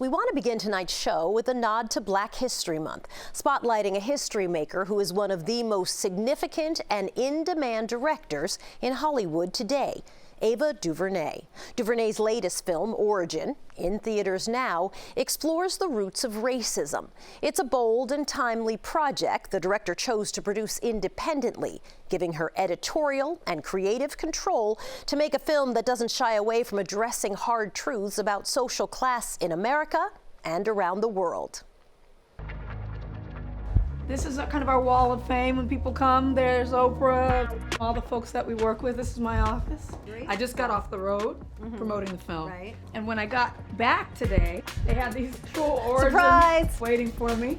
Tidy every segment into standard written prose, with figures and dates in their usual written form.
We want to begin tonight's show with a nod to Black History Month, spotlighting a history maker who is one of the most significant and in-demand directors in Hollywood today, Ava DuVernay. DuVernay's latest film, Origin, in theaters now, explores the roots of racism. It's a bold and timely project the director chose to produce independently, giving her editorial and creative control to make a film that doesn't shy away from addressing hard truths about social class in America and around the world. This is kind of our wall of fame. When people come, there's Oprah, all the folks that we work with. This is my office. Great. I just got off the road promoting the film. Right. And when I got back today, they had these cool origins waiting for me.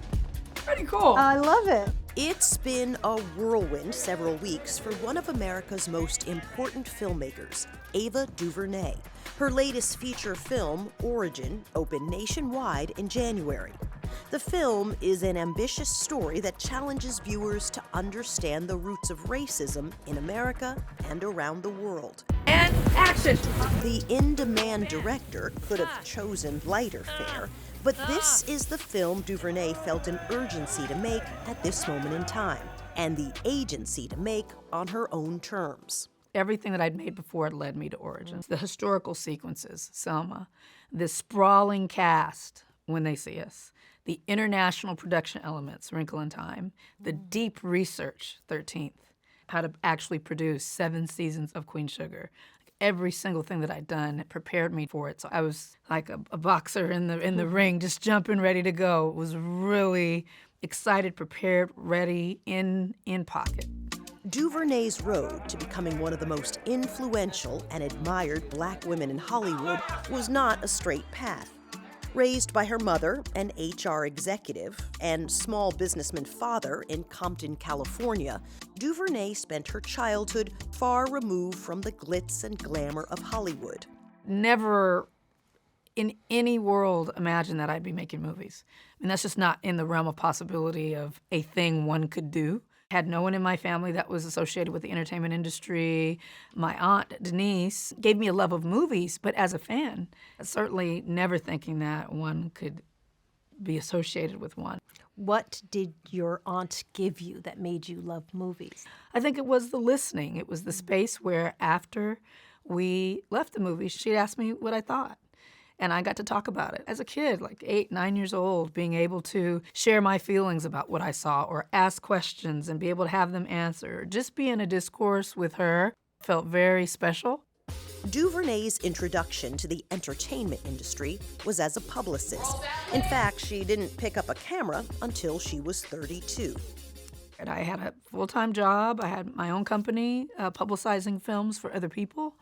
Pretty cool. I love it. It's been a whirlwind several weeks for one of America's most important filmmakers, Ava DuVernay. Her latest feature film, Origin, opened nationwide in January. The film is an ambitious story that challenges viewers to understand the roots of racism in America and around the world. And action! The in-demand director could have chosen lighter fare, but this is the film DuVernay felt an urgency to make at this moment in time, and the agency to make on her own terms. Everything that I'd made before had led me to Origins. The historical sequences, Selma, the sprawling cast when they see us, the international production elements, Wrinkle in Time, the deep research, 13th, how to actually produce 7 seasons of Queen Sugar. Every single thing that I'd done prepared me for it. So I was like a boxer in the ring, just jumping, ready to go. Was really excited, prepared, ready, in pocket. DuVernay's road to becoming one of the most influential and admired Black women in Hollywood was not a straight path. Raised by her mother, an HR executive, and small businessman father in Compton, California, DuVernay spent her childhood far removed from the glitz and glamour of Hollywood. Never in any world imagined that I'd be making movies. I mean, that's just not in the realm of possibility of a thing one could do. Had no one in my family that was associated with the entertainment industry. My aunt, Denise, gave me a love of movies, but as a fan, certainly never thinking that one could be associated with one. What did your aunt give you that made you love movies? I think it was the listening. It was the space where after we left the movie, she'd ask me what I thought. And I got to talk about it. As a kid, like 8, 9 years old, being able to share my feelings about what I saw or ask questions and be able to have them answer. Just be in a discourse with her felt very special. DuVernay's introduction to the entertainment industry was as a publicist. In fact, she didn't pick up a camera until she was 32. And I had a full-time job. I had my own company publicizing films for other people.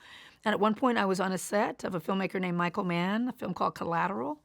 And at one point, I was on a set of a filmmaker named Michael Mann, a film called Collateral.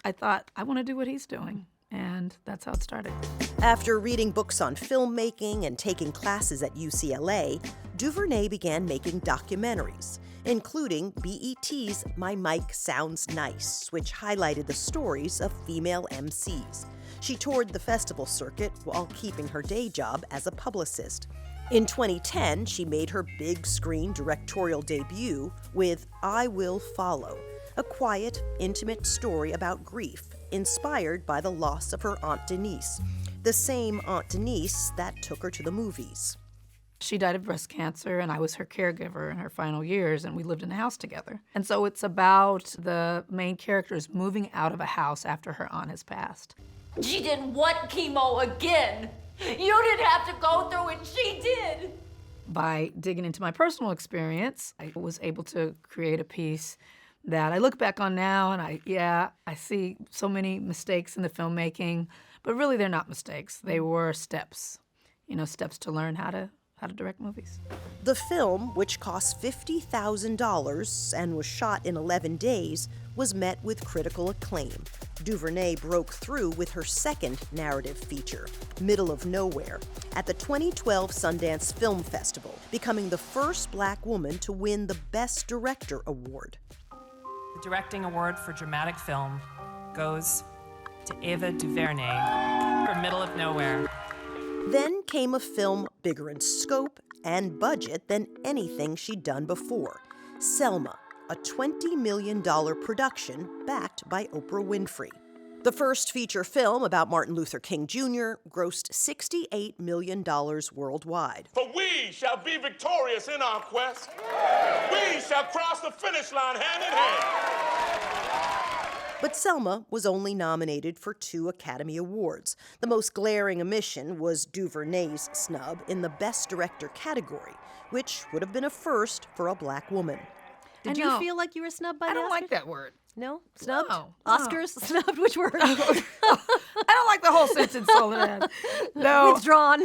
I thought, I want to do what he's doing. And that's how it started. After reading books on filmmaking and taking classes at UCLA, DuVernay began making documentaries, including BET's My Mic Sounds Nice, which highlighted the stories of female MCs. She toured the festival circuit while keeping her day job as a publicist. In 2010, she made her big screen directorial debut with I Will Follow, a quiet, intimate story about grief inspired by the loss of her Aunt Denise, the same Aunt Denise that took her to the movies. She died of breast cancer, and I was her caregiver in her final years, and we lived in a house together. And so it's about the main characters moving out of a house after her aunt has passed. She didn't want chemo again. You didn't have to go through it, she did. By digging into my personal experience, I was able to create a piece that I look back on now and I see so many mistakes in the filmmaking, but really they're not mistakes. They were steps, steps to learn how to direct movies. The film, which cost $50,000 and was shot in 11 days, was met with critical acclaim. DuVernay broke through with her second narrative feature, Middle of Nowhere, at the 2012 Sundance Film Festival, becoming the first Black woman to win the Best Director award. The directing award for dramatic film goes to Ava DuVernay for Middle of Nowhere. Then came a film bigger in scope and budget than anything she'd done before, Selma, a $20 million production backed by Oprah Winfrey. The first feature film about Martin Luther King Jr. grossed $68 million worldwide. For we shall be victorious in our quest. We shall cross the finish line hand in hand. But Selma was only nominated for 2 Academy Awards. The most glaring omission was DuVernay's snub in the Best Director category, which would have been a first for a Black woman. Did you feel like you were snubbed by the Oscars? I don't like that word. No? Snubbed? No. Oscars? Snubbed? Which word? I don't like the whole sentence, Soledad. No. Withdrawn. We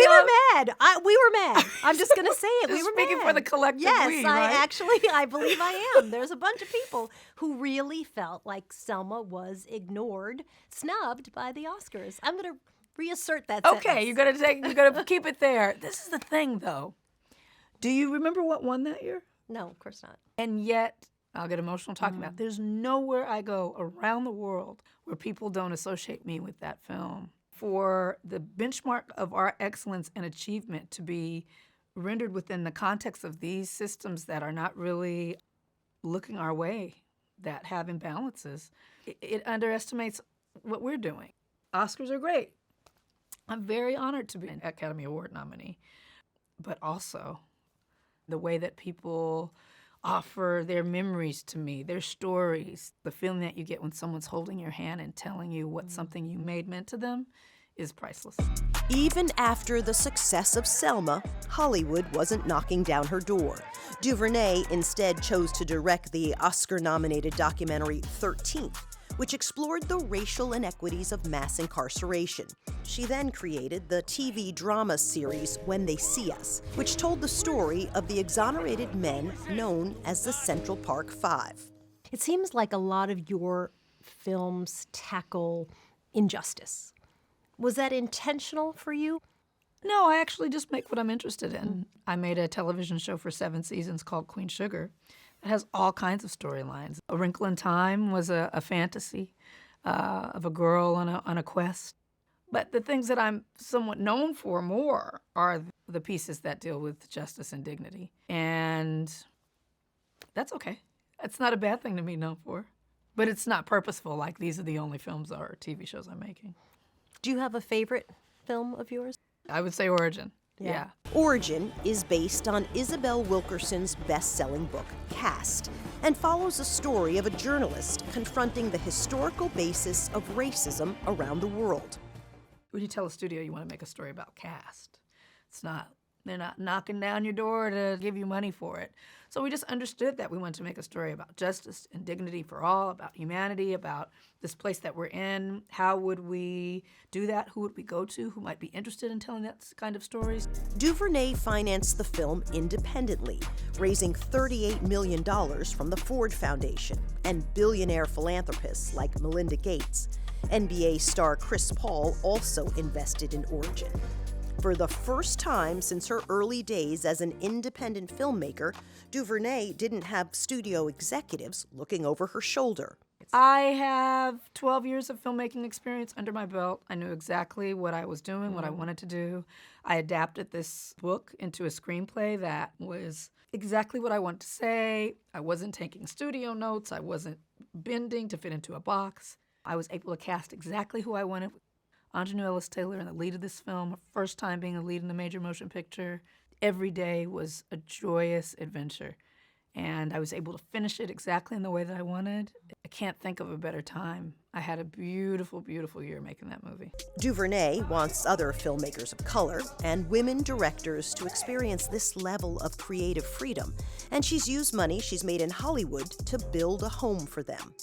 were mad. We were mad. I'm just going to say it. We were Speaking mad. for the collective yes, we, Yes, right? I believe I am. There's a bunch of people who really felt like Selma was ignored, snubbed by the Oscars. I'm going to reassert that sentence. Okay, you gotta keep it there. This is the thing, though. Do you remember what won that year? No, of course not. And yet, I'll get emotional talking about it. There's nowhere I go around the world where people don't associate me with that film. For the benchmark of our excellence and achievement to be rendered within the context of these systems that are not really looking our way, that have imbalances, it underestimates what we're doing. Oscars are great. I'm very honored to be an Academy Award nominee, but also the way that people offer their memories to me, their stories, the feeling that you get when someone's holding your hand and telling you what something you made meant to them is priceless. Even after the success of Selma, Hollywood wasn't knocking down her door. DuVernay instead chose to direct the Oscar-nominated documentary 13th, which explored the racial inequities of mass incarceration. She then created the TV drama series When They See Us, which told the story of the exonerated men known as the Central Park Five. It seems like a lot of your films tackle injustice. Was that intentional for you? No, I actually just make what I'm interested in. I made a television show for 7 seasons called Queen Sugar. It has all kinds of storylines. A Wrinkle in Time was a fantasy of a girl on a quest. But the things that I'm somewhat known for more are the pieces that deal with justice and dignity. And that's okay. It's not a bad thing to be known for. But it's not purposeful, like these are the only films or TV shows I'm making. Do you have a favorite film of yours? I would say Origin. Yeah. Origin is based on Isabel Wilkerson's best-selling book, Caste, and follows a story of a journalist confronting the historical basis of racism around the world. When you tell a studio you want to make a story about caste, they're not knocking down your door to give you money for it. So we just understood that we wanted to make a story about justice and dignity for all, about humanity, about this place that we're in. How would we do that? Who would we go to? Who might be interested in telling that kind of stories? DuVernay financed the film independently, raising $38 million from the Ford Foundation and billionaire philanthropists like Melinda Gates. NBA star Chris Paul also invested in Origin. For the first time since her early days as an independent filmmaker, DuVernay didn't have studio executives looking over her shoulder. I have 12 years of filmmaking experience under my belt. I knew exactly what I was doing, what I wanted to do. I adapted this book into a screenplay that was exactly what I wanted to say. I wasn't taking studio notes. I wasn't bending to fit into a box. I was able to cast exactly who I wanted. Anjanou Ellis-Taylor in the lead of this film, first time being a lead in a major motion picture. Every day was a joyous adventure, and I was able to finish it exactly in the way that I wanted. I can't think of a better time. I had a beautiful, beautiful year making that movie. DuVernay wants other filmmakers of color and women directors to experience this level of creative freedom, and she's used money she's made in Hollywood to build a home for them.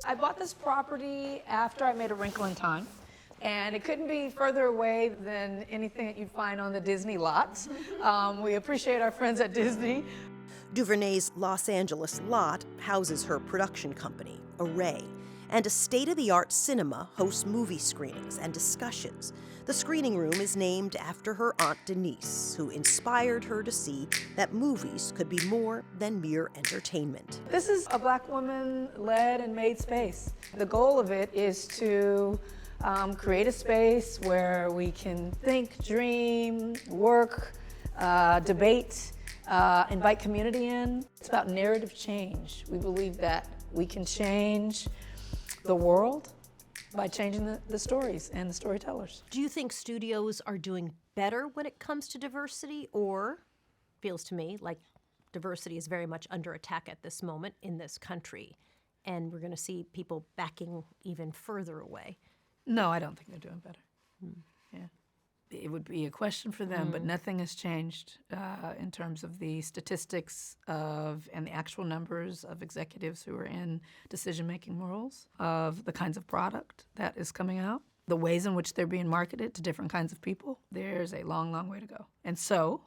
I bought this property after I made A Wrinkle in Time. And it couldn't be further away than anything that you'd find on the Disney lots. We appreciate our friends at Disney. DuVernay's Los Angeles lot houses her production company, Array, and a state-of-the-art cinema hosts movie screenings and discussions. The screening room is named after her Aunt Denise, who inspired her to see that movies could be more than mere entertainment. This is a Black woman-led and made space. The goal of it is to create a space where we can think, dream, work, debate, invite community in. It's about narrative change. We believe that we can change the world by changing the stories and the storytellers. Do you think studios are doing better when it comes to diversity, or feels to me like diversity is very much under attack at this moment in this country, and we're going to see people backing even further away? No, I don't think they're doing better. Yeah. It would be a question for them, but nothing has changed in terms of the statistics and the actual numbers of executives who are in decision-making roles, of the kinds of product that is coming out, the ways in which they're being marketed to different kinds of people. There's a long, long way to go. And so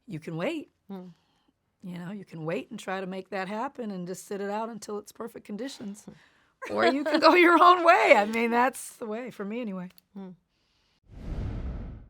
you can wait. You know, you can wait and try to make that happen and just sit it out until it's perfect conditions. Or you can go your own way. I mean, that's the way, for me anyway.